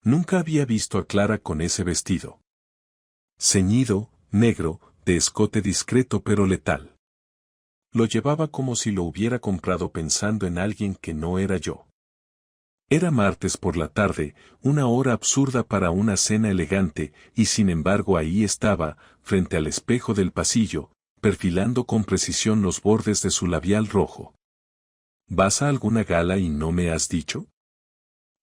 Nunca había visto a Clara con ese vestido. Ceñido, negro, de escote discreto pero letal. Lo llevaba como si lo hubiera comprado pensando en alguien que no era yo. Era martes por la tarde, una hora absurda para una cena elegante, y sin embargo ahí estaba, frente al espejo del pasillo, perfilando con precisión los bordes de su labial rojo. ¿Vas a alguna gala y no me has dicho?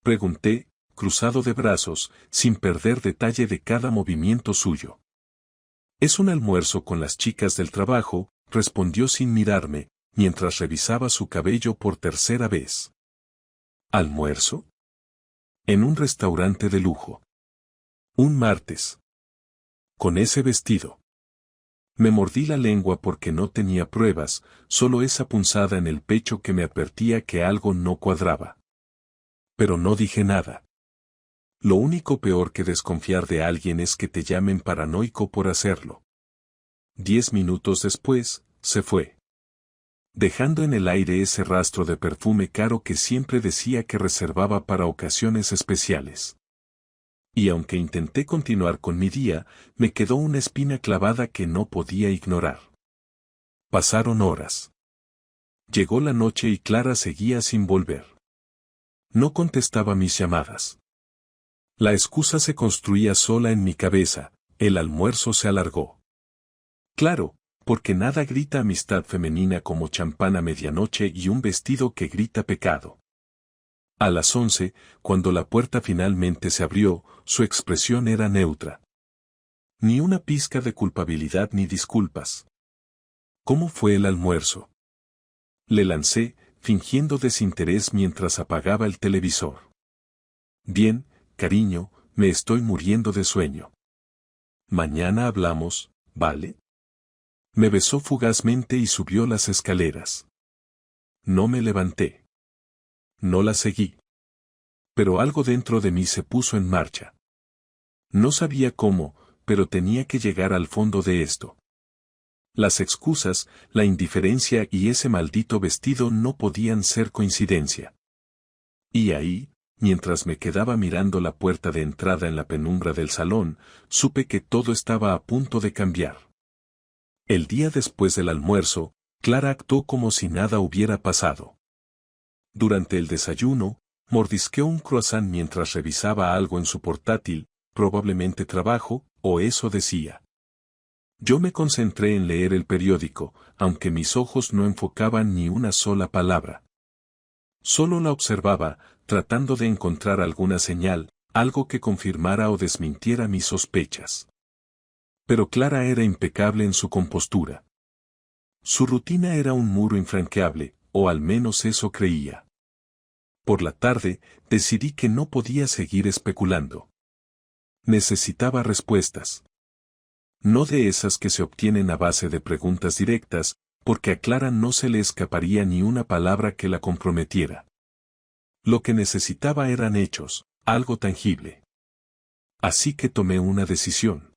Pregunté, cruzado de brazos, sin perder detalle de cada movimiento suyo. Es un almuerzo con las chicas del trabajo, respondió sin mirarme, mientras revisaba su cabello por tercera vez. ¿Almuerzo? En un restaurante de lujo. Un martes. Con ese vestido. Me mordí la lengua porque no tenía pruebas, solo esa punzada en el pecho que me advertía que algo no cuadraba. Pero no dije nada. Lo único peor que desconfiar de alguien es que te llamen paranoico por hacerlo. 10 minutos después, se fue. Dejando en el aire ese rastro de perfume caro que siempre decía que reservaba para ocasiones especiales. Y aunque intenté continuar con mi día, me quedó una espina clavada que no podía ignorar. Pasaron horas. Llegó la noche y Clara seguía sin volver. No contestaba mis llamadas. La excusa se construía sola en mi cabeza, el almuerzo se alargó. Claro, porque nada grita amistad femenina como champán a medianoche y un vestido que grita pecado. A las 11, cuando la puerta finalmente se abrió, su expresión era neutra. Ni una pizca de culpabilidad ni disculpas. ¿Cómo fue el almuerzo? Le lancé, fingiendo desinterés mientras apagaba el televisor. Bien, cariño, me estoy muriendo de sueño. Mañana hablamos, ¿vale? Me besó fugazmente y subió las escaleras. No me levanté. No la seguí. Pero algo dentro de mí se puso en marcha. No sabía cómo, pero tenía que llegar al fondo de esto. Las excusas, la indiferencia y ese maldito vestido no podían ser coincidencia. Y ahí, mientras me quedaba mirando la puerta de entrada en la penumbra del salón, supe que todo estaba a punto de cambiar. El día después del almuerzo, Clara actuó como si nada hubiera pasado. Durante el desayuno, mordisqueó un croissant mientras revisaba algo en su portátil, probablemente trabajo, o eso decía. Yo me concentré en leer el periódico, aunque mis ojos no enfocaban ni una sola palabra. Solo la observaba, tratando de encontrar alguna señal, algo que confirmara o desmintiera mis sospechas. Pero Clara era impecable en su compostura. Su rutina era un muro infranqueable, o al menos eso creía. Por la tarde, decidí que no podía seguir especulando. Necesitaba respuestas. No de esas que se obtienen a base de preguntas directas, porque a Clara no se le escaparía ni una palabra que la comprometiera. Lo que necesitaba eran hechos, algo tangible. Así que tomé una decisión.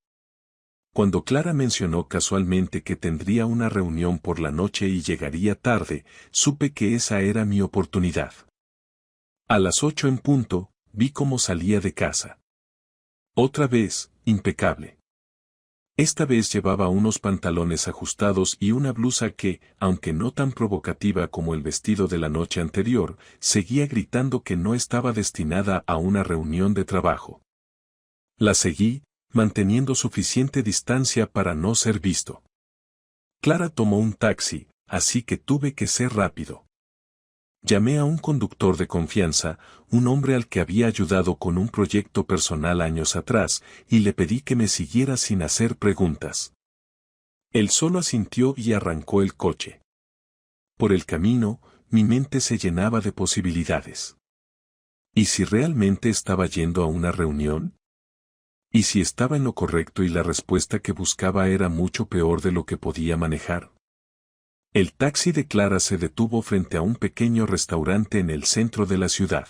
Cuando Clara mencionó casualmente que tendría una reunión por la noche y llegaría tarde, supe que esa era mi oportunidad. A las 8 en punto, vi cómo salía de casa. Otra vez, impecable. Esta vez llevaba unos pantalones ajustados y una blusa que, aunque no tan provocativa como el vestido de la noche anterior, seguía gritando que no estaba destinada a una reunión de trabajo. La seguí, manteniendo suficiente distancia para no ser visto. Clara tomó un taxi, así que tuve que ser rápido. Llamé a un conductor de confianza, un hombre al que había ayudado con un proyecto personal años atrás, y le pedí que me siguiera sin hacer preguntas. Él solo asintió y arrancó el coche. Por el camino, mi mente se llenaba de posibilidades. ¿Y si realmente estaba yendo a una reunión? ¿Y si estaba en lo correcto y la respuesta que buscaba era mucho peor de lo que podía manejar? El taxi de Clara se detuvo frente a un pequeño restaurante en el centro de la ciudad.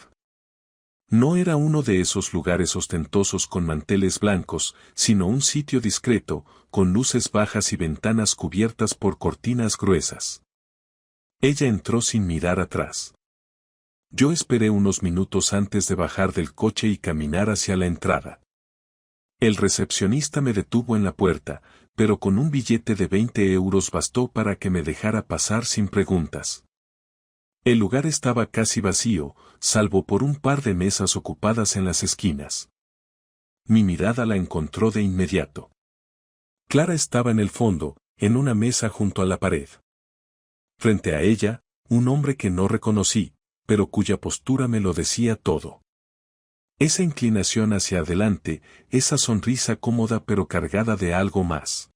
No era uno de esos lugares ostentosos con manteles blancos, sino un sitio discreto, con luces bajas y ventanas cubiertas por cortinas gruesas. Ella entró sin mirar atrás. Yo esperé unos minutos antes de bajar del coche y caminar hacia la entrada. El recepcionista me detuvo en la puerta, pero con un billete de 20 euros bastó para que me dejara pasar sin preguntas. El lugar estaba casi vacío, salvo por un par de mesas ocupadas en las esquinas. Mi mirada la encontró de inmediato. Clara estaba en el fondo, en una mesa junto a la pared. Frente a ella, un hombre que no reconocí, pero cuya postura me lo decía todo. Esa inclinación hacia adelante, esa sonrisa cómoda pero cargada de algo más.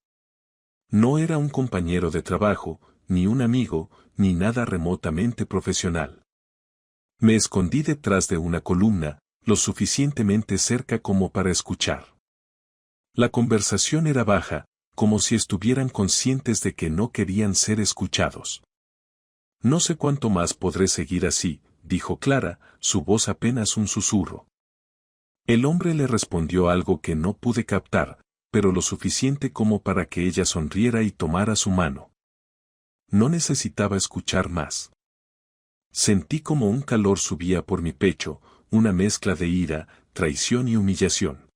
No era un compañero de trabajo, ni un amigo, ni nada remotamente profesional. Me escondí detrás de una columna, lo suficientemente cerca como para escuchar. La conversación era baja, como si estuvieran conscientes de que no querían ser escuchados. No sé cuánto más podré seguir así, dijo Clara, su voz apenas un susurro. El hombre le respondió algo que no pude captar, pero lo suficiente como para que ella sonriera y tomara su mano. No necesitaba escuchar más. Sentí como un calor subía por mi pecho, una mezcla de ira, traición y humillación.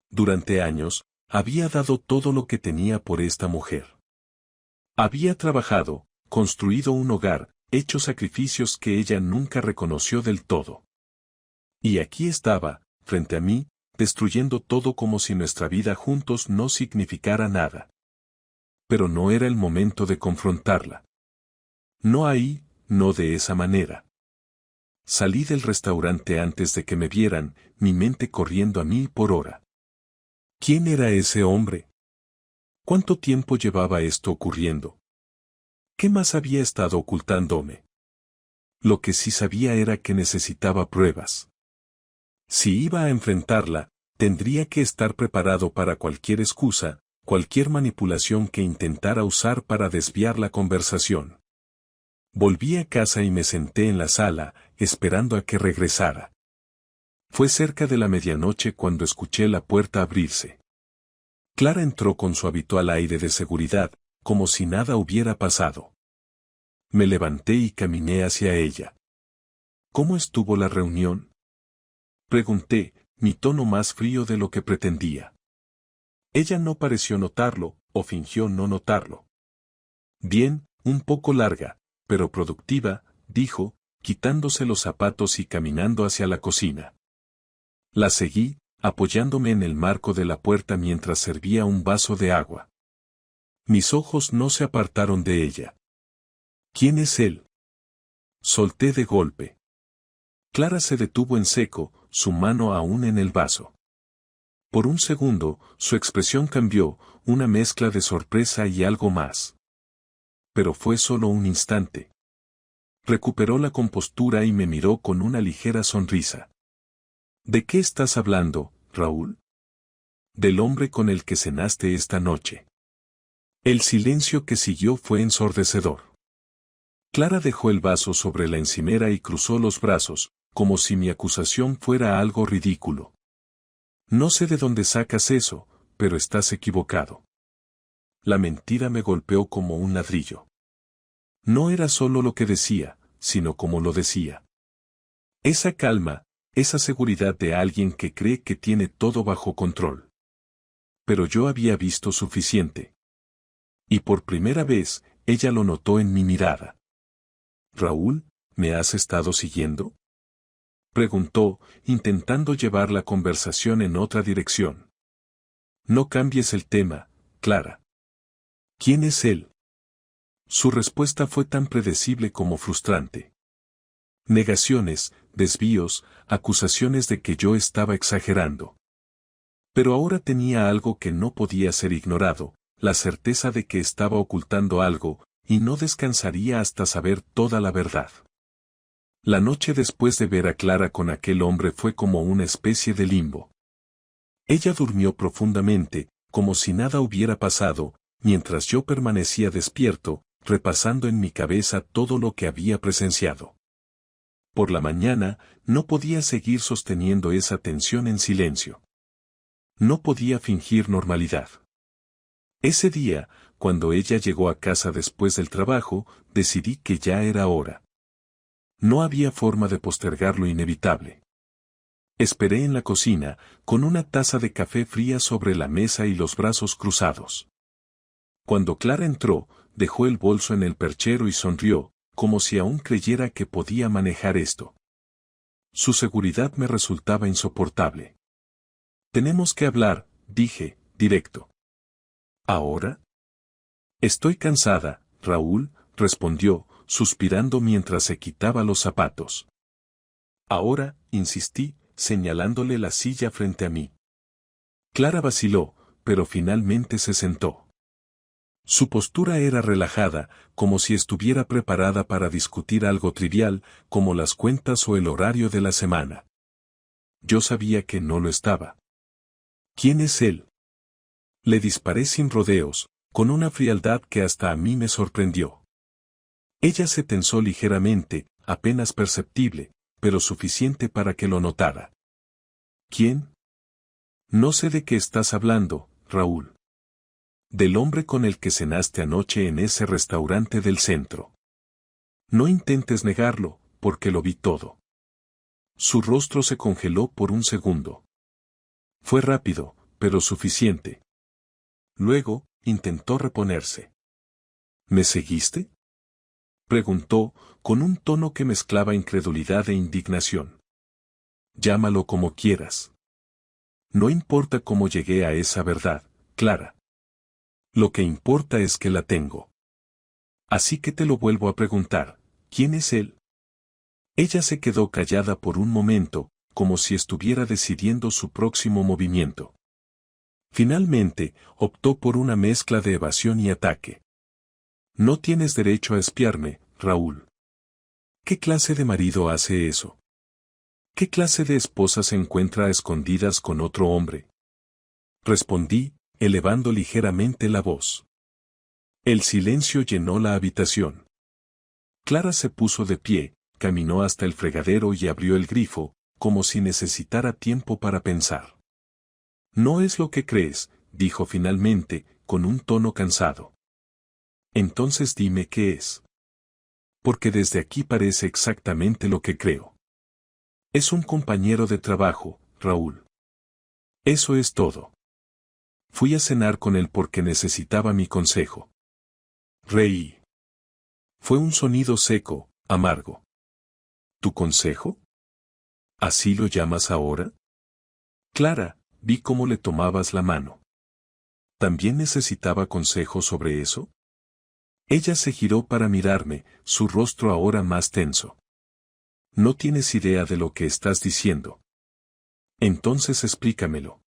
Durante años, había dado todo lo que tenía por esta mujer. Había trabajado, construido un hogar, hecho sacrificios que ella nunca reconoció del todo. Y aquí estaba, frente a mí, destruyendo todo como si nuestra vida juntos no significara nada. Pero no era el momento de confrontarla. No ahí, no de esa manera. Salí del restaurante antes de que me vieran, mi mente corriendo a 1000 por hora. ¿Quién era ese hombre? ¿Cuánto tiempo llevaba esto ocurriendo? ¿Qué más había estado ocultándome? Lo que sí sabía era que necesitaba pruebas. Si iba a enfrentarla, tendría que estar preparado para cualquier excusa, cualquier manipulación que intentara usar para desviar la conversación. Volví a casa y me senté en la sala, esperando a que regresara. Fue cerca de la medianoche cuando escuché la puerta abrirse. Clara entró con su habitual aire de seguridad, como si nada hubiera pasado. Me levanté y caminé hacia ella. ¿Cómo estuvo la reunión? Pregunté, mi tono más frío de lo que pretendía. Ella no pareció notarlo, o fingió no notarlo. Bien, un poco larga, pero productiva, dijo, quitándose los zapatos y caminando hacia la cocina. La seguí, apoyándome en el marco de la puerta mientras servía un vaso de agua. Mis ojos no se apartaron de ella. ¿Quién es él? Solté de golpe. Clara se detuvo en seco, su mano aún en el vaso. Por un segundo, su expresión cambió, una mezcla de sorpresa y algo más. Pero fue solo un instante. Recuperó la compostura y me miró con una ligera sonrisa. ¿De qué estás hablando, Raúl? Del hombre con el que cenaste esta noche. El silencio que siguió fue ensordecedor. Clara dejó el vaso sobre la encimera y cruzó los brazos, como si mi acusación fuera algo ridículo. No sé de dónde sacas eso, pero estás equivocado. La mentira me golpeó como un ladrillo. No era solo lo que decía, sino cómo lo decía. Esa calma, esa seguridad de alguien que cree que tiene todo bajo control. Pero yo había visto suficiente. Y por primera vez, ella lo notó en mi mirada. «Raúl, ¿me has estado siguiendo?», preguntó, intentando llevar la conversación en otra dirección. «No cambies el tema, Clara». «¿Quién es él?». Su respuesta fue tan predecible como frustrante. Negaciones, desvíos, acusaciones de que yo estaba exagerando. Pero ahora tenía algo que no podía ser ignorado, la certeza de que estaba ocultando algo, y no descansaría hasta saber toda la verdad. La noche después de ver a Clara con aquel hombre fue como una especie de limbo. Ella durmió profundamente, como si nada hubiera pasado, mientras yo permanecía despierto, repasando en mi cabeza todo lo que había presenciado. Por la mañana, no podía seguir sosteniendo esa tensión en silencio. No podía fingir normalidad. Ese día, cuando ella llegó a casa después del trabajo, decidí que ya era hora. No había forma de postergar lo inevitable. Esperé en la cocina, con una taza de café fría sobre la mesa y los brazos cruzados. Cuando Clara entró, dejó el bolso en el perchero y sonrió, como si aún creyera que podía manejar esto. Su seguridad me resultaba insoportable. Tenemos que hablar, dije, directo. ¿Ahora? Estoy cansada, Raúl, respondió, suspirando mientras se quitaba los zapatos. Ahora, insistí, señalándole la silla frente a mí. Clara vaciló, pero finalmente se sentó. Su postura era relajada, como si estuviera preparada para discutir algo trivial, como las cuentas o el horario de la semana. Yo sabía que no lo estaba. ¿Quién es él? Le disparé sin rodeos, con una frialdad que hasta a mí me sorprendió. Ella se tensó ligeramente, apenas perceptible, pero suficiente para que lo notara. ¿Quién? No sé de qué estás hablando, Raúl. Del hombre con el que cenaste anoche en ese restaurante del centro. No intentes negarlo, porque lo vi todo. Su rostro se congeló por un segundo. Fue rápido, pero suficiente. Luego, intentó reponerse. ¿Me seguiste? Preguntó, con un tono que mezclaba incredulidad e indignación. Llámalo como quieras. No importa cómo llegué a esa verdad, Clara. Lo que importa es que la tengo. Así que te lo vuelvo a preguntar, ¿quién es él? Ella se quedó callada por un momento, como si estuviera decidiendo su próximo movimiento. Finalmente, optó por una mezcla de evasión y ataque. No tienes derecho a espiarme, Raúl. ¿Qué clase de marido hace eso? ¿Qué clase de esposa se encuentra a escondidas con otro hombre? Respondí, elevando ligeramente la voz. El silencio llenó la habitación. Clara se puso de pie, caminó hasta el fregadero y abrió el grifo, como si necesitara tiempo para pensar. No es lo que crees, dijo finalmente, con un tono cansado. Entonces dime qué es. Porque desde aquí parece exactamente lo que creo. Es un compañero de trabajo, Raúl. Eso es todo. Fui a cenar con él porque necesitaba mi consejo. Reí. Fue un sonido seco, amargo. ¿Tu consejo? ¿Así lo llamas ahora? Clara, vi cómo le tomabas la mano. ¿También necesitaba consejo sobre eso? Ella se giró para mirarme, su rostro ahora más tenso. No tienes idea de lo que estás diciendo. Entonces explícamelo.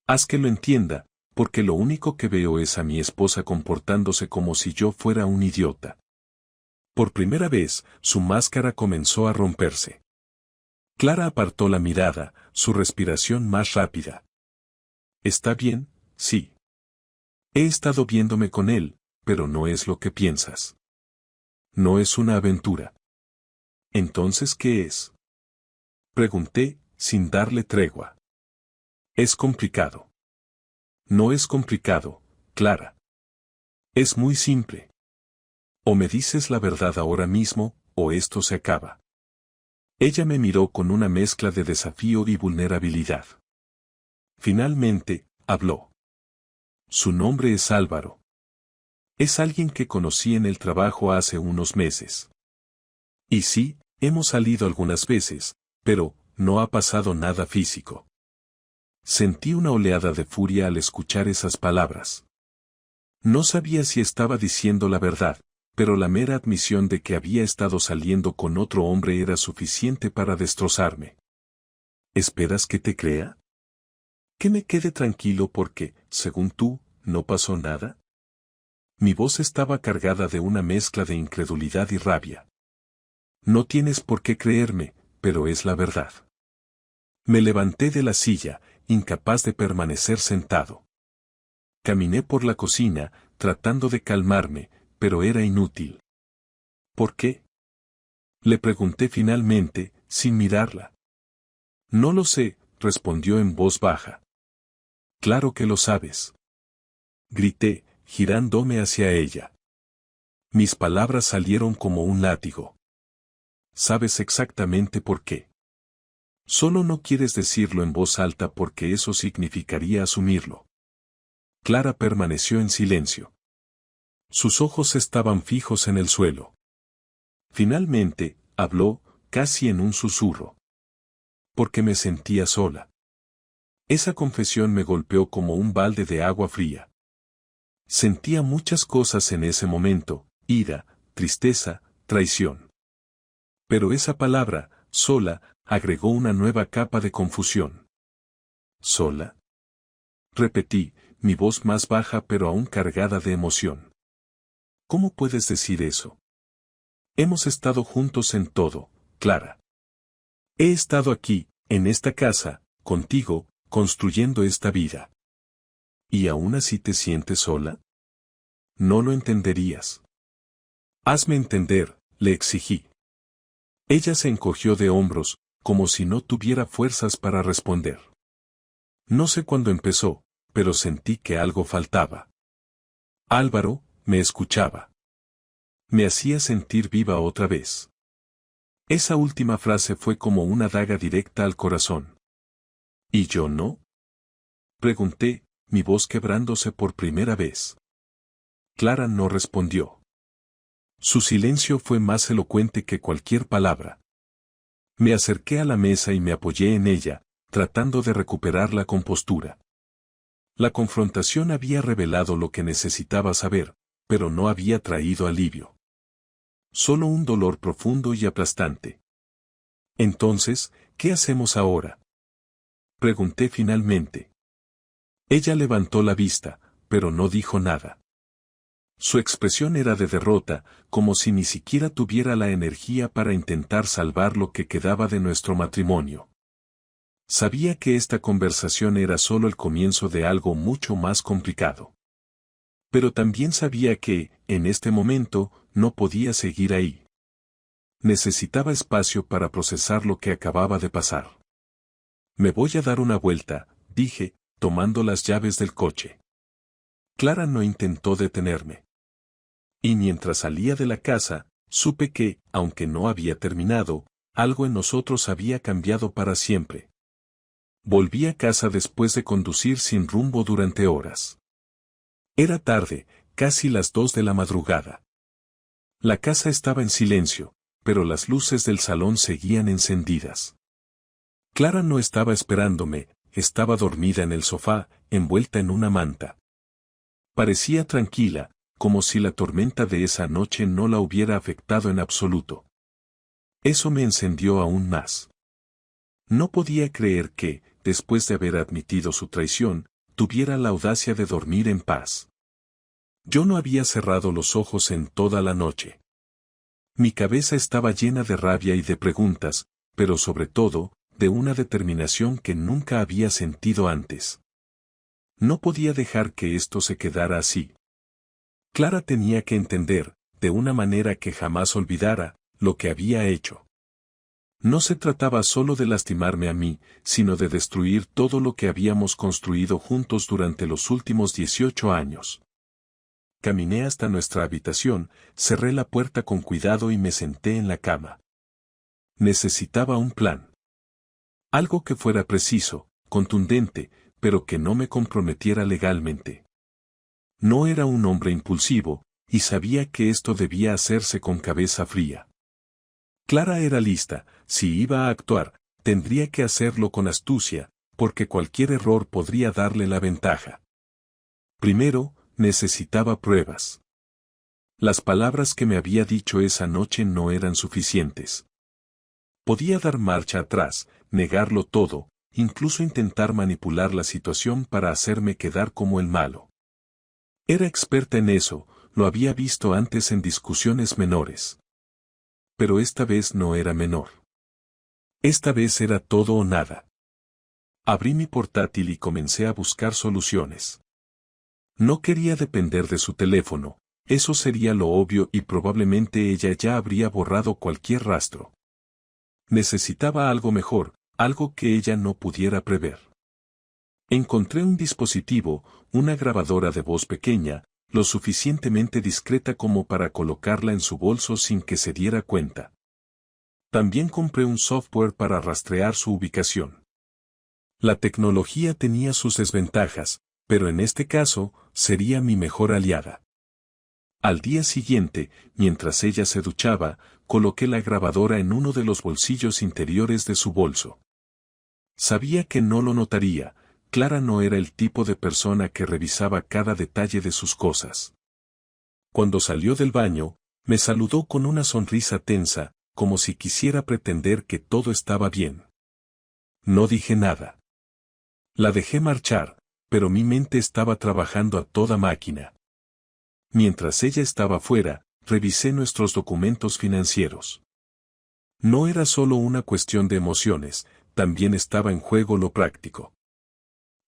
Haz que lo entienda, porque lo único que veo es a mi esposa comportándose como si yo fuera un idiota. Por primera vez, su máscara comenzó a romperse. Clara apartó la mirada, su respiración más rápida. Está bien, sí. He estado viéndome con él, pero no es lo que piensas. No es una aventura. ¿Entonces qué es? Pregunté, sin darle tregua. Es complicado. No es complicado, Clara. Es muy simple. O me dices la verdad ahora mismo, o esto se acaba. Ella me miró con una mezcla de desafío y vulnerabilidad. Finalmente, habló. Su nombre es Álvaro. Es alguien que conocí en el trabajo hace unos meses. Y sí, hemos salido algunas veces, pero no ha pasado nada físico. Sentí una oleada de furia al escuchar esas palabras. No sabía si estaba diciendo la verdad, pero la mera admisión de que había estado saliendo con otro hombre era suficiente para destrozarme. ¿Esperas que te crea? ¿Que me quede tranquilo porque, según tú, no pasó nada? Mi voz estaba cargada de una mezcla de incredulidad y rabia. No tienes por qué creerme, pero es la verdad. Me levanté de la silla, incapaz de permanecer sentado. Caminé por la cocina, tratando de calmarme, pero era inútil. ¿Por qué? Le pregunté finalmente, sin mirarla. No lo sé, respondió en voz baja. Claro que lo sabes. Grité, girándome hacia ella. Mis palabras salieron como un látigo. sabes exactamente por qué. Solo no quieres decirlo en voz alta porque eso significaría asumirlo. Clara permaneció en silencio. Sus ojos estaban fijos en el suelo. Finalmente, habló, casi en un susurro. Porque me sentía sola. Esa confesión me golpeó como un balde de agua fría. Sentía muchas cosas en ese momento, ira, tristeza, traición. Pero esa palabra, sola, agregó una nueva capa de confusión. ¿Sola? Repetí, mi voz más baja pero aún cargada de emoción. ¿Cómo puedes decir eso? Hemos estado juntos en todo, Clara. He estado aquí, en esta casa, contigo, construyendo esta vida. ¿Y aún así te sientes sola? No lo entenderías. Hazme entender, le exigí. Ella se encogió de hombros, como si no tuviera fuerzas para responder. No sé cuándo empezó, pero sentí que algo faltaba. Álvaro, me escuchaba. Me hacía sentir viva otra vez. Esa última frase fue como una daga directa al corazón. ¿Y yo no? Pregunté, mi voz quebrándose por primera vez. Clara no respondió. Su silencio fue más elocuente que cualquier palabra. Me acerqué a la mesa y me apoyé en ella, tratando de recuperar la compostura. La confrontación había revelado lo que necesitaba saber, pero no había traído alivio. Solo un dolor profundo y aplastante. Entonces, ¿qué hacemos ahora? Pregunté finalmente. Ella levantó la vista, pero no dijo nada. Su expresión era de derrota, como si ni siquiera tuviera la energía para intentar salvar lo que quedaba de nuestro matrimonio. Sabía que esta conversación era solo el comienzo de algo mucho más complicado. Pero también sabía que, en este momento, no podía seguir ahí. Necesitaba espacio para procesar lo que acababa de pasar. Me voy a dar una vuelta, dije, tomando las llaves del coche. Clara no intentó detenerme. Y mientras salía de la casa, supe que, aunque no había terminado, algo en nosotros había cambiado para siempre. Volví a casa después de conducir sin rumbo durante horas. Era tarde, casi las 2 de la madrugada. La casa estaba en silencio, pero las luces del salón seguían encendidas. Clara no estaba esperándome, estaba dormida en el sofá, envuelta en una manta. Parecía tranquila, como si la tormenta de esa noche no la hubiera afectado en absoluto. Eso me encendió aún más. No podía creer que, después de haber admitido su traición, tuviera la audacia de dormir en paz. Yo no había cerrado los ojos en toda la noche. Mi cabeza estaba llena de rabia y de preguntas, pero sobre todo, de una determinación que nunca había sentido antes. No podía dejar que esto se quedara así. Clara tenía que entender, de una manera que jamás olvidara, lo que había hecho. No se trataba solo de lastimarme a mí, sino de destruir todo lo que habíamos construido juntos durante los últimos 18 años. Caminé hasta nuestra habitación, cerré la puerta con cuidado y me senté en la cama. Necesitaba un plan. Algo que fuera preciso, contundente, pero que no me comprometiera legalmente. No era un hombre impulsivo, y sabía que esto debía hacerse con cabeza fría. Clara era lista, si iba a actuar, tendría que hacerlo con astucia, porque cualquier error podría darle la ventaja. Primero, necesitaba pruebas. Las palabras que me había dicho esa noche no eran suficientes. Podía dar marcha atrás, negarlo todo, incluso intentar manipular la situación para hacerme quedar como el malo. Era experta en eso, lo había visto antes en discusiones menores. Pero esta vez no era menor. Esta vez era todo o nada. Abrí mi portátil y comencé a buscar soluciones. No quería depender de su teléfono, eso sería lo obvio y probablemente ella ya habría borrado cualquier rastro. Necesitaba algo mejor, algo que ella no pudiera prever. Encontré un dispositivo, una grabadora de voz pequeña, lo suficientemente discreta como para colocarla en su bolso sin que se diera cuenta. También compré un software para rastrear su ubicación. La tecnología tenía sus desventajas, pero en este caso, sería mi mejor aliada. Al día siguiente, mientras ella se duchaba, coloqué la grabadora en uno de los bolsillos interiores de su bolso. Sabía que no lo notaría, Clara no era el tipo de persona que revisaba cada detalle de sus cosas. Cuando salió del baño, me saludó con una sonrisa tensa, como si quisiera pretender que todo estaba bien. No dije nada. La dejé marchar, pero mi mente estaba trabajando a toda máquina. Mientras ella estaba fuera, revisé nuestros documentos financieros. No era solo una cuestión de emociones, también estaba en juego lo práctico.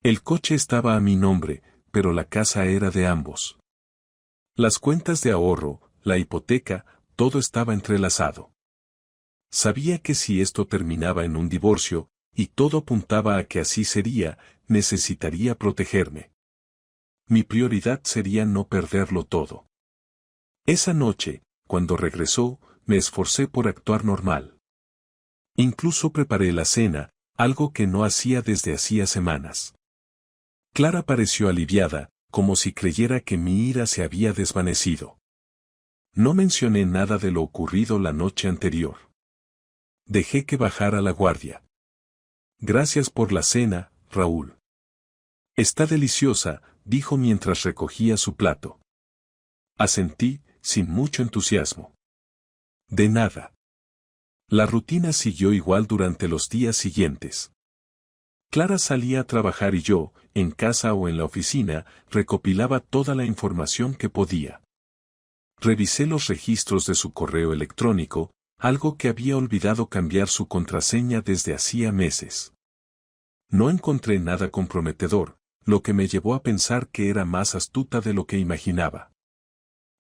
El coche estaba a mi nombre, pero la casa era de ambos. Las cuentas de ahorro, la hipoteca, todo estaba entrelazado. Sabía que si esto terminaba en un divorcio, y todo apuntaba a que así sería, necesitaría protegerme. Mi prioridad sería no perderlo todo. Esa noche, cuando regresó, me esforcé por actuar normal. Incluso preparé la cena, algo que no hacía desde hacía semanas. Clara pareció aliviada, como si creyera que mi ira se había desvanecido. No mencioné nada de lo ocurrido la noche anterior. Dejé que bajara la guardia. Gracias por la cena, Raúl. Está deliciosa, dijo mientras recogía su plato. Asentí, sin mucho entusiasmo. De nada. La rutina siguió igual durante los días siguientes. Clara salía a trabajar y yo, en casa o en la oficina, recopilaba toda la información que podía. Revisé los registros de su correo electrónico, algo que había olvidado cambiar su contraseña desde hacía meses. No encontré nada comprometedor, lo que me llevó a pensar que era más astuta de lo que imaginaba.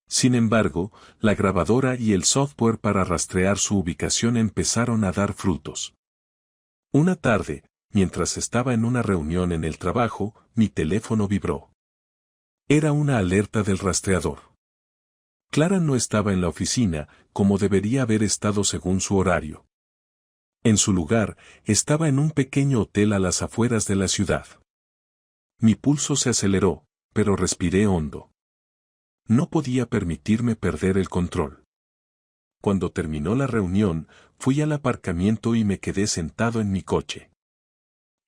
Sin embargo, la grabadora y el software para rastrear su ubicación empezaron a dar frutos. Una tarde, mientras estaba en una reunión en el trabajo, mi teléfono vibró. Era una alerta del rastreador. Clara no estaba en la oficina, como debería haber estado según su horario. En su lugar, estaba en un pequeño hotel a las afueras de la ciudad. Mi pulso se aceleró, pero respiré hondo. No podía permitirme perder el control. Cuando terminó la reunión, fui al aparcamiento y me quedé sentado en mi coche.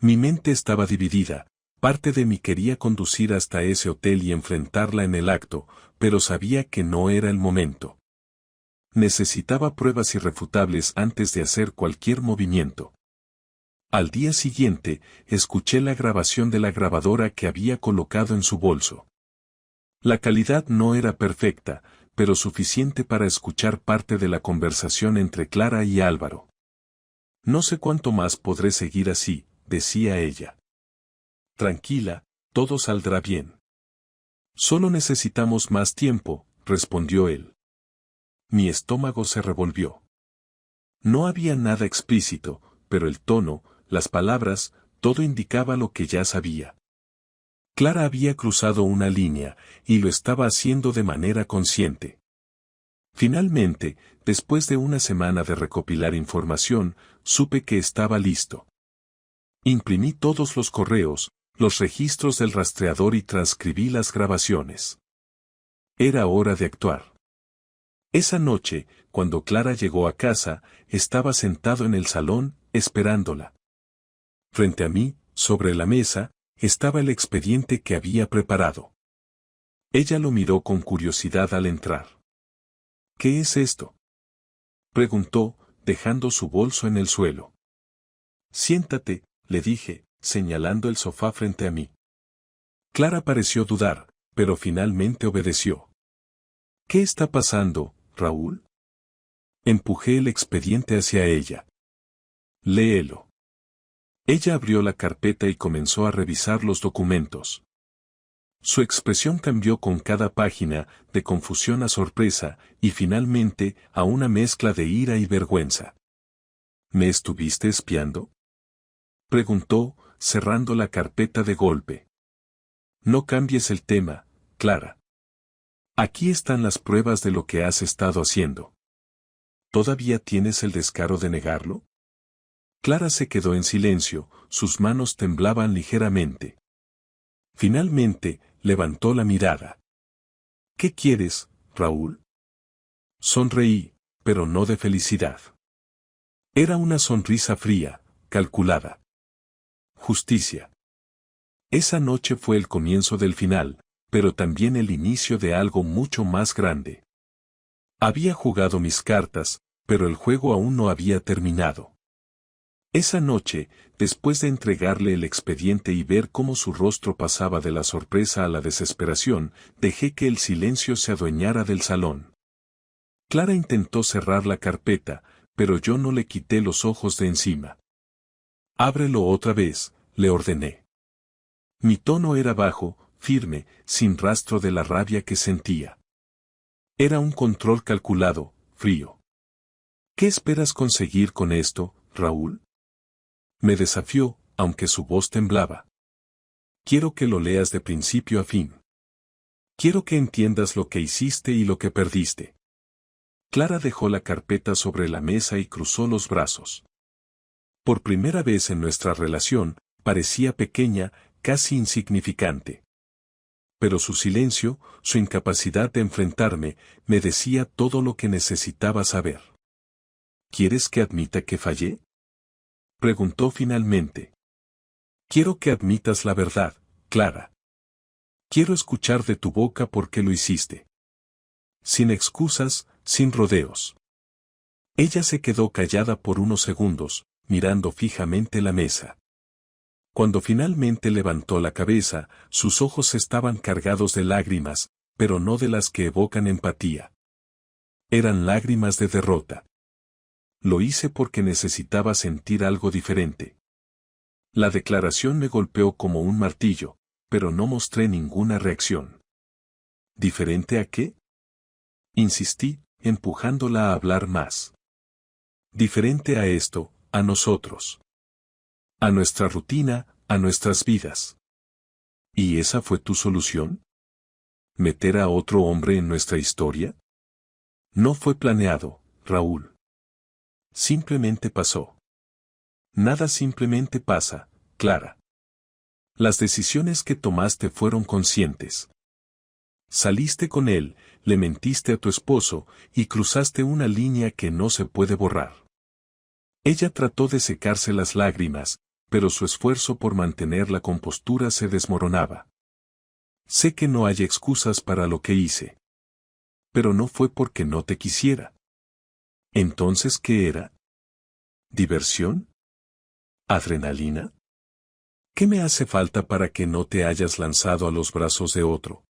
Mi mente estaba dividida, parte de mí quería conducir hasta ese hotel y enfrentarla en el acto, pero sabía que no era el momento. Necesitaba pruebas irrefutables antes de hacer cualquier movimiento. Al día siguiente, escuché la grabación de la grabadora que había colocado en su bolso. La calidad no era perfecta, pero suficiente para escuchar parte de la conversación entre Clara y Álvaro. No sé cuánto más podré seguir así, decía ella. Tranquila, todo saldrá bien. Solo necesitamos más tiempo, respondió él. Mi estómago se revolvió. No había nada explícito, pero el tono, las palabras, todo indicaba lo que ya sabía. Clara había cruzado una línea, y lo estaba haciendo de manera consciente. Finalmente, después de una semana de recopilar información, supe que estaba listo. Imprimí todos los correos, los registros del rastreador y transcribí las grabaciones. Era hora de actuar. Esa noche, cuando Clara llegó a casa, estaba sentado en el salón, esperándola. Frente a mí, sobre la mesa, estaba el expediente que había preparado. Ella lo miró con curiosidad al entrar. ¿Qué es esto?, preguntó, dejando su bolso en el suelo. Siéntate, le dije, señalando el sofá frente a mí. Clara pareció dudar, pero finalmente obedeció. ¿Qué está pasando, Raúl? Empujé el expediente hacia ella. Léelo. Ella abrió la carpeta y comenzó a revisar los documentos. Su expresión cambió con cada página, de confusión a sorpresa, y finalmente, a una mezcla de ira y vergüenza. ¿Me estuviste espiando?, preguntó, cerrando la carpeta de golpe. No cambies el tema, Clara. Aquí están las pruebas de lo que has estado haciendo. ¿Todavía tienes el descaro de negarlo? Clara se quedó en silencio, sus manos temblaban ligeramente. Finalmente, levantó la mirada. ¿Qué quieres, Raúl? Sonreí, pero no de felicidad. Era una sonrisa fría, calculada. Justicia. Esa noche fue el comienzo del final, pero también el inicio de algo mucho más grande. Había jugado mis cartas, pero el juego aún no había terminado. Esa noche, después de entregarle el expediente y ver cómo su rostro pasaba de la sorpresa a la desesperación, dejé que el silencio se adueñara del salón. Clara intentó cerrar la carpeta, pero yo no le quité los ojos de encima. Ábrelo otra vez, le ordené. Mi tono era bajo, firme, sin rastro de la rabia que sentía. Era un control calculado, frío. ¿Qué esperas conseguir con esto, Raúl? Me desafió, aunque su voz temblaba. Quiero que lo leas de principio a fin. Quiero que entiendas lo que hiciste y lo que perdiste. Clara dejó la carpeta sobre la mesa y cruzó los brazos. Por primera vez en nuestra relación, parecía pequeña, casi insignificante. Pero su silencio, su incapacidad de enfrentarme, me decía todo lo que necesitaba saber. ¿Quieres que admita que fallé? Preguntó finalmente. Quiero que admitas la verdad, Clara. Quiero escuchar de tu boca por qué lo hiciste. Sin excusas, sin rodeos. Ella se quedó callada por unos segundos, mirando fijamente la mesa. Cuando finalmente levantó la cabeza, sus ojos estaban cargados de lágrimas, pero no de las que evocan empatía. Eran lágrimas de derrota. Lo hice porque necesitaba sentir algo diferente. La declaración me golpeó como un martillo, pero no mostré ninguna reacción. ¿Diferente a qué? Insistí, empujándola a hablar más. Diferente a esto, a nosotros. A nuestra rutina, a nuestras vidas. ¿Y esa fue tu solución? ¿Meter a otro hombre en nuestra historia? No fue planeado, Raúl. Simplemente pasó. Nada simplemente pasa, Clara. Las decisiones que tomaste fueron conscientes. Saliste con él, le mentiste a tu esposo, y cruzaste una línea que no se puede borrar. Ella trató de secarse las lágrimas, pero su esfuerzo por mantener la compostura se desmoronaba. Sé que no hay excusas para lo que hice. Pero no fue porque no te quisiera. ¿Entonces qué era? ¿Diversión? ¿Adrenalina? ¿Qué me hace falta para que no te hayas lanzado a los brazos de otro?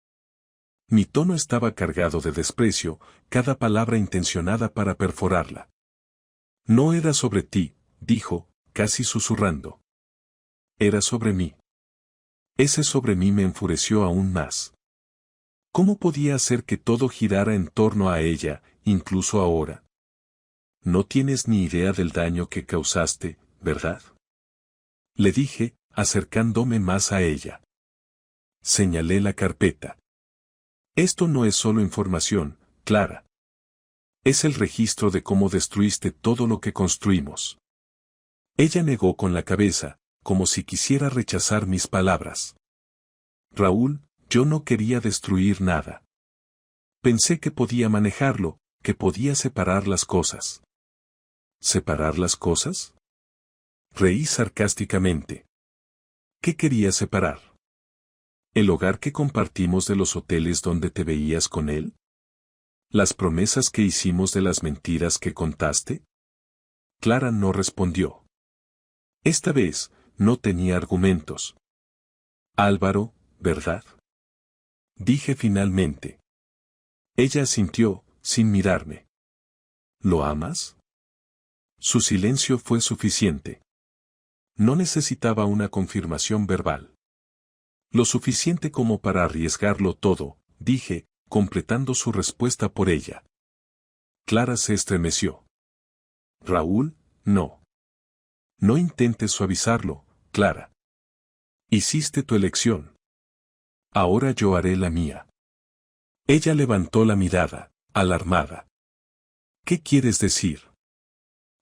Mi tono estaba cargado de desprecio, cada palabra intencionada para perforarla. No era sobre ti, dijo, casi susurrando. Era sobre mí. Ese sobre mí me enfureció aún más. ¿Cómo podía hacer que todo girara en torno a ella, incluso ahora? No tienes ni idea del daño que causaste, ¿verdad? Le dije, acercándome más a ella. Señalé la carpeta. Esto no es solo información, Clara. Es el registro de cómo destruiste todo lo que construimos. Ella negó con la cabeza, como si quisiera rechazar mis palabras. Raúl, yo no quería destruir nada. Pensé que podía manejarlo, que podía separar las cosas. ¿Separar las cosas? Reí sarcásticamente. ¿Qué quería separar? ¿El hogar que compartimos de los hoteles donde te veías con él? ¿Las promesas que hicimos de las mentiras que contaste? Clara no respondió. Esta vez, no tenía argumentos. Álvaro, ¿verdad? Dije finalmente. Ella asintió, sin mirarme. ¿Lo amas? Su silencio fue suficiente. No necesitaba una confirmación verbal. Lo suficiente como para arriesgarlo todo, dije, completando su respuesta por ella. Clara se estremeció. Raúl, no. No intentes suavizarlo, Clara. Hiciste tu elección. Ahora yo haré la mía. Ella levantó la mirada, alarmada. ¿Qué quieres decir?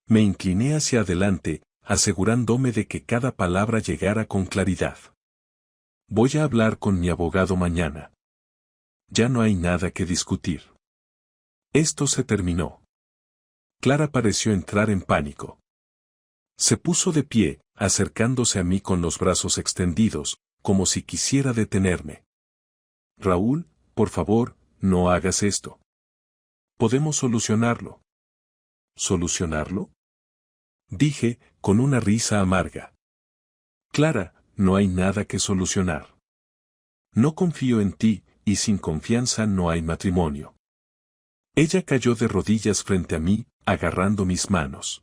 Me incliné hacia adelante, asegurándome de que cada palabra llegara con claridad. Voy a hablar con mi abogado mañana. Ya no hay nada que discutir. Esto se terminó. Clara pareció entrar en pánico. Se puso de pie, acercándose a mí con los brazos extendidos, como si quisiera detenerme. Raúl, por favor, no hagas esto. Podemos solucionarlo. ¿Solucionarlo? Dije, con una risa amarga. Clara, no hay nada que solucionar. No confío en ti, y sin confianza no hay matrimonio. Ella cayó de rodillas frente a mí, agarrando mis manos.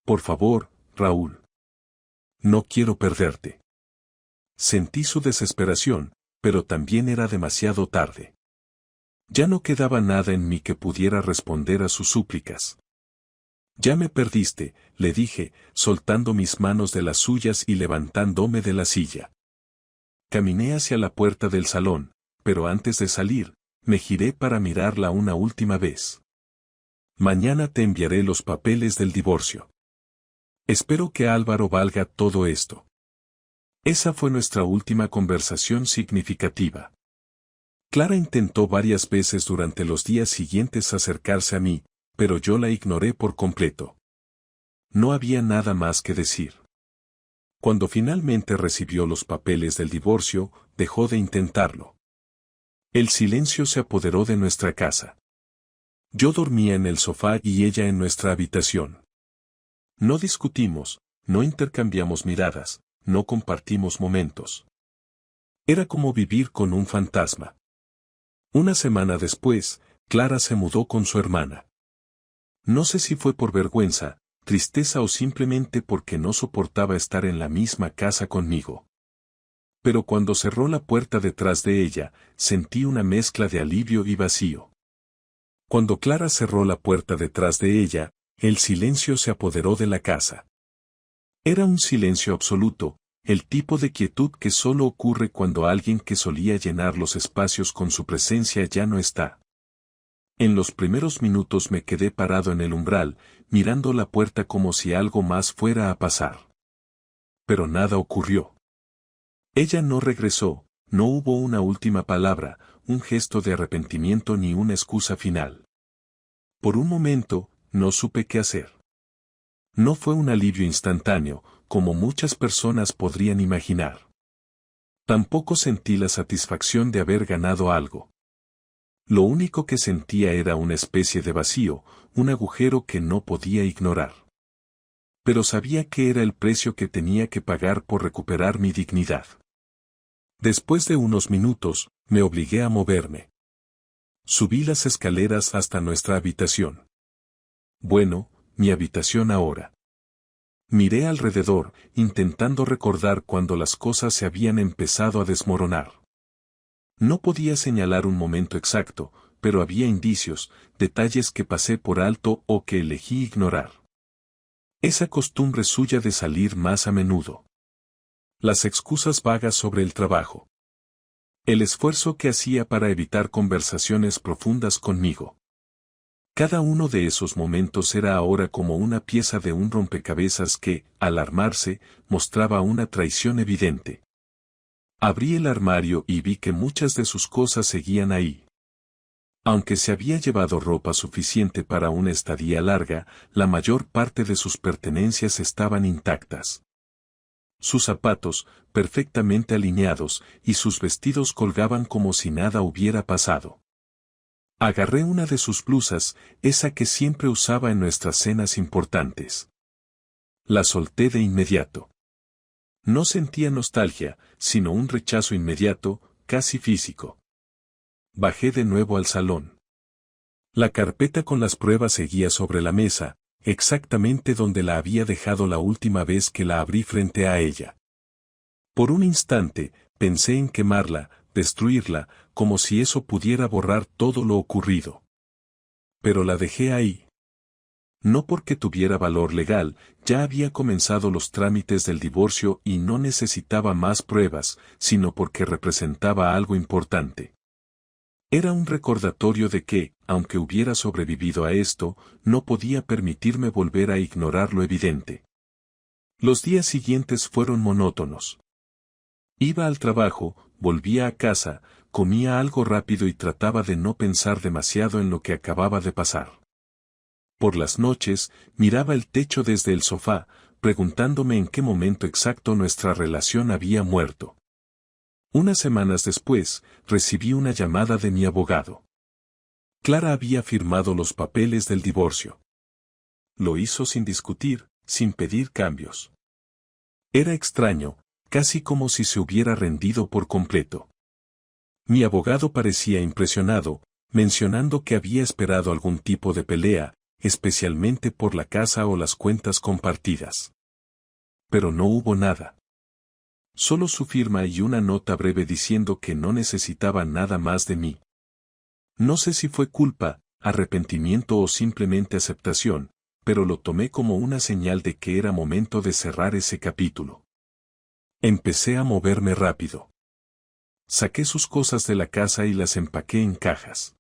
Por favor, Raúl. No quiero perderte. Sentí su desesperación, pero también era demasiado tarde. Ya no quedaba nada en mí que pudiera responder a sus súplicas. Ya me perdiste, le dije, soltando mis manos de las suyas y levantándome de la silla. Caminé hacia la puerta del salón, pero antes de salir, me giré para mirarla una última vez. Mañana te enviaré los papeles del divorcio. Espero que Álvaro valga todo esto. Esa fue nuestra última conversación significativa. Clara intentó varias veces durante los días siguientes acercarse a mí, pero yo la ignoré por completo. No había nada más que decir. Cuando finalmente recibió los papeles del divorcio, dejó de intentarlo. El silencio se apoderó de nuestra casa. Yo dormía en el sofá y ella en nuestra habitación. No discutimos, no intercambiamos miradas, no compartimos momentos. Era como vivir con un fantasma. Una semana después, Clara se mudó con su hermana. No sé si fue por vergüenza, tristeza o simplemente porque no soportaba estar en la misma casa conmigo. Pero cuando cerró la puerta detrás de ella, sentí una mezcla de alivio y vacío. Cuando Clara cerró la puerta detrás de ella, el silencio se apoderó de la casa. Era un silencio absoluto, el tipo de quietud que solo ocurre cuando alguien que solía llenar los espacios con su presencia ya no está. En los primeros minutos me quedé parado en el umbral, mirando la puerta como si algo más fuera a pasar. Pero nada ocurrió. Ella no regresó, no hubo una última palabra, un gesto de arrepentimiento ni una excusa final. Por un momento, no supe qué hacer. No fue un alivio instantáneo, como muchas personas podrían imaginar. Tampoco sentí la satisfacción de haber ganado algo. Lo único que sentía era una especie de vacío, un agujero que no podía ignorar. Pero sabía que era el precio que tenía que pagar por recuperar mi dignidad. Después de unos minutos, me obligué a moverme. Subí las escaleras hasta nuestra habitación. Bueno, mi habitación ahora. Miré alrededor, intentando recordar cuando las cosas se habían empezado a desmoronar. No podía señalar un momento exacto, pero había indicios, detalles que pasé por alto o que elegí ignorar. Esa costumbre suya de salir más a menudo. Las excusas vagas sobre el trabajo. El esfuerzo que hacía para evitar conversaciones profundas conmigo. Cada uno de esos momentos era ahora como una pieza de un rompecabezas que, al armarse, mostraba una traición evidente. Abrí el armario y vi que muchas de sus cosas seguían ahí. Aunque se había llevado ropa suficiente para una estadía larga, la mayor parte de sus pertenencias estaban intactas. Sus zapatos, perfectamente alineados, y sus vestidos colgaban como si nada hubiera pasado. Agarré una de sus blusas, esa que siempre usaba en nuestras cenas importantes. La solté de inmediato. No sentía nostalgia, sino un rechazo inmediato, casi físico. Bajé de nuevo al salón. La carpeta con las pruebas seguía sobre la mesa, exactamente donde la había dejado la última vez que la abrí frente a ella. Por un instante, pensé en quemarla, destruirla, como si eso pudiera borrar todo lo ocurrido. Pero la dejé ahí. No porque tuviera valor legal, ya había comenzado los trámites del divorcio y no necesitaba más pruebas, sino porque representaba algo importante. Era un recordatorio de que, aunque hubiera sobrevivido a esto, no podía permitirme volver a ignorar lo evidente. Los días siguientes fueron monótonos. Iba al trabajo, volvía a casa, comía algo rápido y trataba de no pensar demasiado en lo que acababa de pasar. Por las noches, miraba el techo desde el sofá, preguntándome en qué momento exacto nuestra relación había muerto. Unas semanas después, recibí una llamada de mi abogado. Clara había firmado los papeles del divorcio. Lo hizo sin discutir, sin pedir cambios. Era extraño, casi como si se hubiera rendido por completo. Mi abogado parecía impresionado, mencionando que había esperado algún tipo de pelea, especialmente por la casa o las cuentas compartidas. Pero no hubo nada. Solo su firma y una nota breve diciendo que no necesitaba nada más de mí. No sé si fue culpa, arrepentimiento o simplemente aceptación, pero lo tomé como una señal de que era momento de cerrar ese capítulo. Empecé a moverme rápido. Saqué sus cosas de la casa y las empaqué en cajas.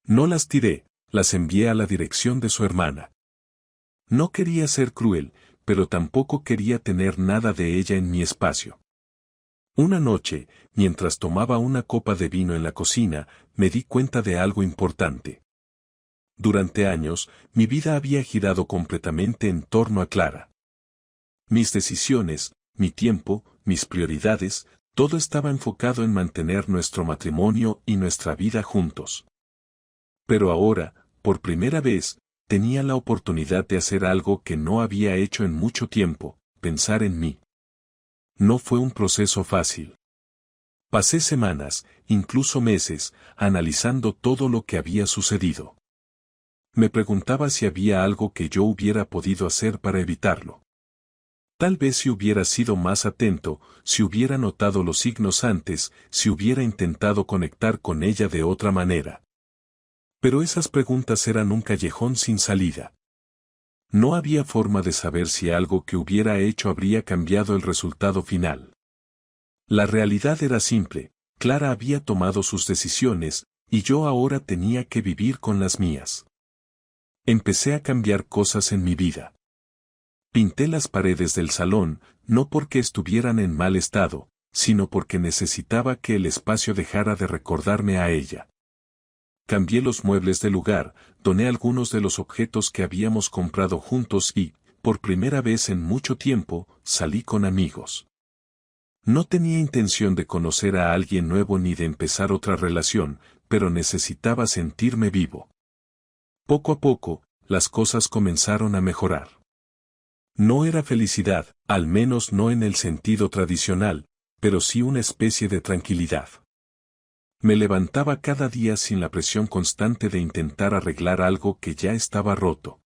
No las tiré, las envié a la dirección de su hermana. No quería ser cruel, pero tampoco quería tener nada de ella en mi espacio. Una noche, mientras tomaba una copa de vino en la cocina, me di cuenta de algo importante. Durante años, mi vida había girado completamente en torno a Clara. Mis decisiones, mi tiempo, mis prioridades, todo estaba enfocado en mantener nuestro matrimonio y nuestra vida juntos. Pero ahora, por primera vez, tenía la oportunidad de hacer algo que no había hecho en mucho tiempo, pensar en mí. No fue un proceso fácil. Pasé semanas, incluso meses, analizando todo lo que había sucedido. Me preguntaba si había algo que yo hubiera podido hacer para evitarlo. Tal vez si hubiera sido más atento, si hubiera notado los signos antes, si hubiera intentado conectar con ella de otra manera. Pero esas preguntas eran un callejón sin salida. No había forma de saber si algo que hubiera hecho habría cambiado el resultado final. La realidad era simple, Clara había tomado sus decisiones, y yo ahora tenía que vivir con las mías. Empecé a cambiar cosas en mi vida. Pinté las paredes del salón, no porque estuvieran en mal estado, sino porque necesitaba que el espacio dejara de recordarme a ella. Cambié los muebles de lugar, doné algunos de los objetos que habíamos comprado juntos y, por primera vez en mucho tiempo, salí con amigos. No tenía intención de conocer a alguien nuevo ni de empezar otra relación, pero necesitaba sentirme vivo. Poco a poco, las cosas comenzaron a mejorar. No era felicidad, al menos no en el sentido tradicional, pero sí una especie de tranquilidad. Me levantaba cada día sin la presión constante de intentar arreglar algo que ya estaba roto.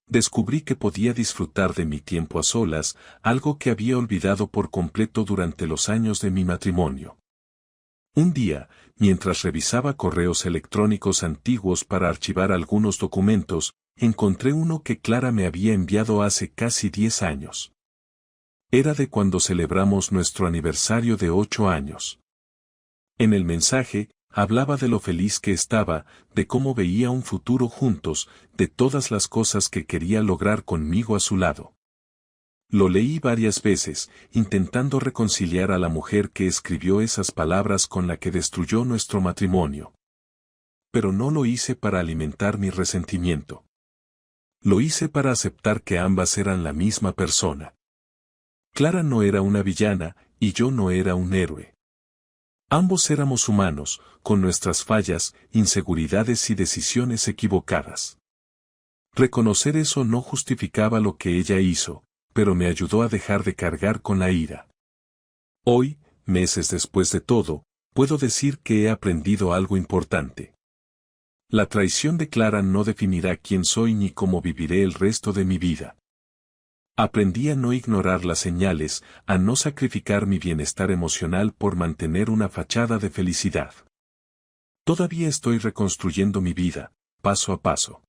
Descubrí que podía disfrutar de mi tiempo a solas, algo que había olvidado por completo durante los años de mi matrimonio. Un día, mientras revisaba correos electrónicos antiguos para archivar algunos documentos, encontré uno que Clara me había enviado hace casi 10 años. Era de cuando celebramos nuestro aniversario de 8 años. En el mensaje, hablaba de lo feliz que estaba, de cómo veía un futuro juntos, de todas las cosas que quería lograr conmigo a su lado. Lo leí varias veces, intentando reconciliar a la mujer que escribió esas palabras con la que destruyó nuestro matrimonio. Pero no lo hice para alimentar mi resentimiento. Lo hice para aceptar que ambas eran la misma persona. Clara no era una villana, y yo no era un héroe. Ambos éramos humanos, con nuestras fallas, inseguridades y decisiones equivocadas. Reconocer eso no justificaba lo que ella hizo, pero me ayudó a dejar de cargar con la ira. Hoy, meses después de todo, puedo decir que he aprendido algo importante. La traición de Clara no definirá quién soy ni cómo viviré el resto de mi vida. Aprendí a no ignorar las señales, a no sacrificar mi bienestar emocional por mantener una fachada de felicidad. Todavía estoy reconstruyendo mi vida, paso a paso.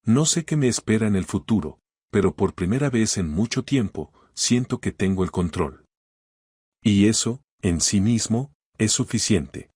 No sé qué me espera en el futuro, pero por primera vez en mucho tiempo, siento que tengo el control. Y eso, en sí mismo, es suficiente.